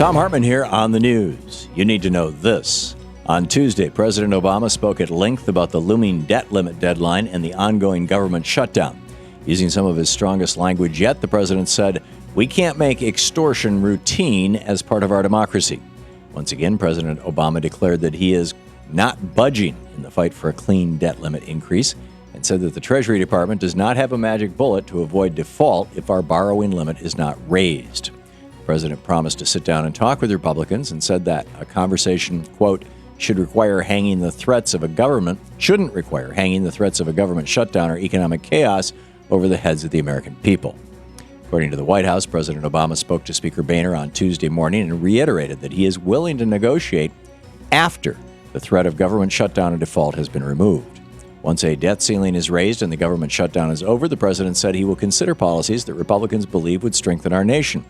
Thom Hartmann here on the news. You need to know this. On Tuesday, President Obama spoke at length about the looming debt limit deadline and the ongoing government shutdown. Using some of his strongest language yet, the president said, "We can't make extortion routine as part of our democracy." Once again, President Obama declared that he is not budging in the fight for a clean debt limit increase and said that the Treasury Department does not have a magic bullet to avoid default if our borrowing limit is not raised. The president promised to sit down and talk with Republicans and said that a conversation, quote, shouldn't require hanging the threats of a government shutdown or economic chaos over the heads of the American people. According to the White House, President Obama spoke to Speaker Boehner on Tuesday morning and reiterated that he is willing to negotiate after the threat of government shutdown and default has been removed. Once a debt ceiling is raised and the government shutdown is over, the president said he will consider policies that Republicans believe would strengthen our nation,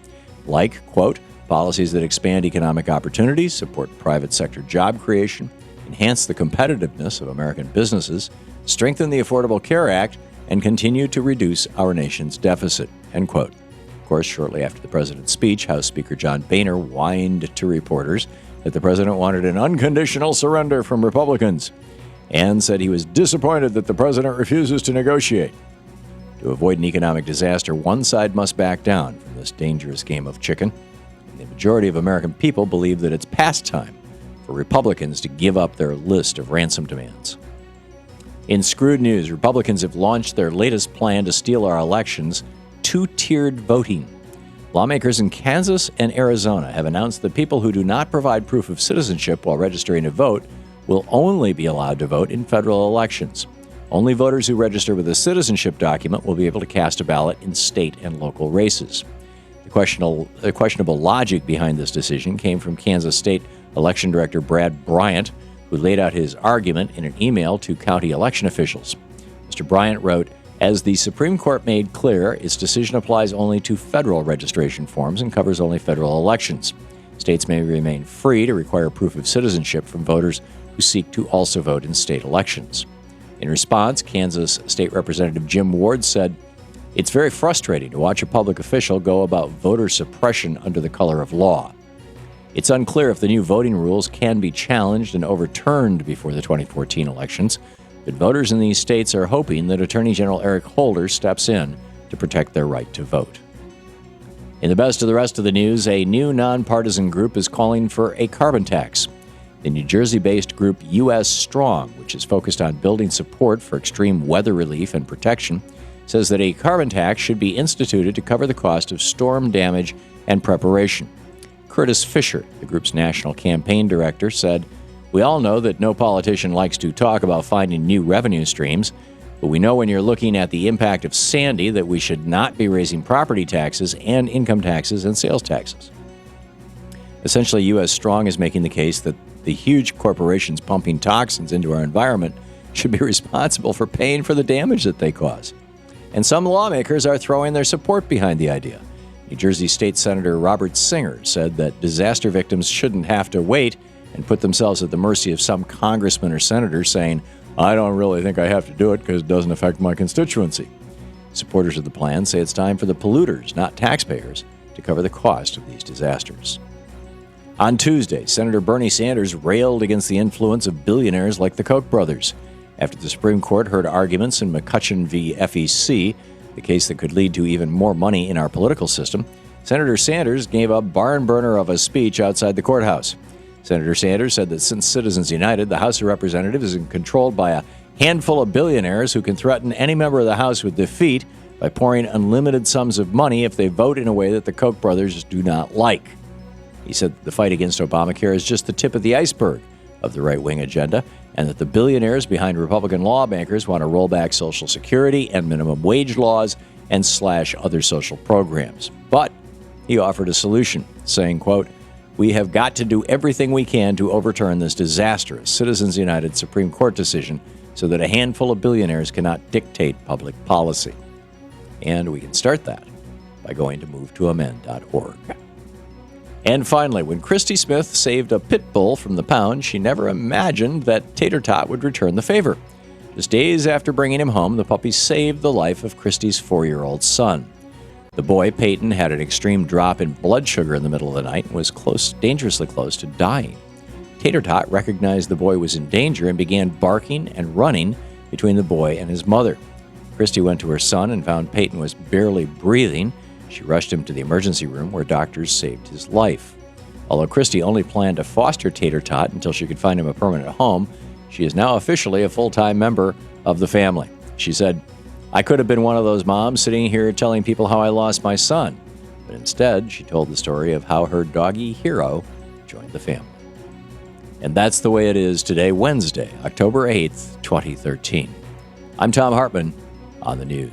like, quote, policies that expand economic opportunities, support private sector job creation, enhance the competitiveness of American businesses, strengthen the Affordable Care Act, and continue to reduce our nation's deficit, end quote. Of course, shortly after the president's speech, House Speaker John Boehner whined to reporters that the president wanted an unconditional surrender from Republicans and said he was disappointed that the president refuses to negotiate. To avoid an economic disaster, one side must back down from this dangerous game of chicken. And the majority of American people believe that it's past time for Republicans to give up their list of ransom demands. In screwed news, Republicans have launched their latest plan to steal our elections, two-tiered voting. Lawmakers in Kansas and Arizona have announced that people who do not provide proof of citizenship while registering to vote will only be allowed to vote in federal elections. Only voters who register with a citizenship document will be able to cast a ballot in state and local races. The questionable logic behind this decision came from Kansas State Election Director Brad Bryant, who laid out his argument in an email to county election officials. Mr. Bryant wrote, "As the Supreme Court made clear, its decision applies only to federal registration forms and covers only federal elections. States may remain free to require proof of citizenship from voters who seek to also vote in state elections." In response, Kansas State Representative Jim Ward said, "It's very frustrating to watch a public official go about voter suppression under the color of law. It's unclear if the new voting rules can be challenged and overturned before the 2014 elections, but voters in these states are hoping that Attorney General Eric Holder steps in to protect their right to vote." In the best of the rest of the news, a new nonpartisan group is calling for a carbon tax. The New Jersey-based group U.S. Strong, which is focused on building support for extreme weather relief and protection, says that a carbon tax should be instituted to cover the cost of storm damage and preparation. Curtis Fisher, the group's national campaign director, said, "We all know that no politician likes to talk about finding new revenue streams, but we know when you're looking at the impact of Sandy that we should not be raising property taxes and income taxes and sales taxes." Essentially, U.S. Strong is making the case that the huge corporations pumping toxins into our environment should be responsible for paying for the damage that they cause. And some lawmakers are throwing their support behind the idea. New Jersey State Senator Robert Singer said that disaster victims shouldn't have to wait and put themselves at the mercy of some congressman or senator saying, "I don't really think I have to do it because it doesn't affect my constituency." Supporters of the plan say it's time for the polluters, not taxpayers, to cover the cost of these disasters. On Tuesday, Senator Bernie Sanders railed against the influence of billionaires like the Koch brothers. After the Supreme Court heard arguments in McCutcheon v. FEC, the case that could lead to even more money in our political system, Senator Sanders gave a barn burner of a speech outside the courthouse. Senator Sanders said that since Citizens United, the House of Representatives is controlled by a handful of billionaires who can threaten any member of the House with defeat by pouring unlimited sums of money if they vote in a way that the Koch brothers do not like. He said that the fight against Obamacare is just the tip of the iceberg of the right-wing agenda, and that the billionaires behind Republican lawmakers want to roll back Social Security and minimum wage laws and slash other social programs. But he offered a solution, saying, quote, "We have got to do everything we can to overturn this disastrous Citizens United Supreme Court decision so that a handful of billionaires cannot dictate public policy." And we can start that by going to movetoamend.org. And finally, when Christy Smith saved a pit bull from the pound, she never imagined that Tater Tot would return the favor. Just days after bringing him home, the puppy saved the life of Christy's 4-year-old son. The boy, Peyton, had an extreme drop in blood sugar in the middle of the night and was dangerously close to dying. Tater Tot recognized the boy was in danger and began barking and running between the boy and his mother. Christy went to her son and found Peyton was barely breathing. She rushed him to the emergency room where doctors saved his life. Although Christy only planned to foster Tater Tot until she could find him a permanent home, she is now officially a full-time member of the family. She said, "I could have been one of those moms sitting here telling people how I lost my son." But instead, she told the story of how her doggy hero joined the family. And that's the way it is today, Wednesday, October 8th, 2013. I'm Thom Hartmann on the news.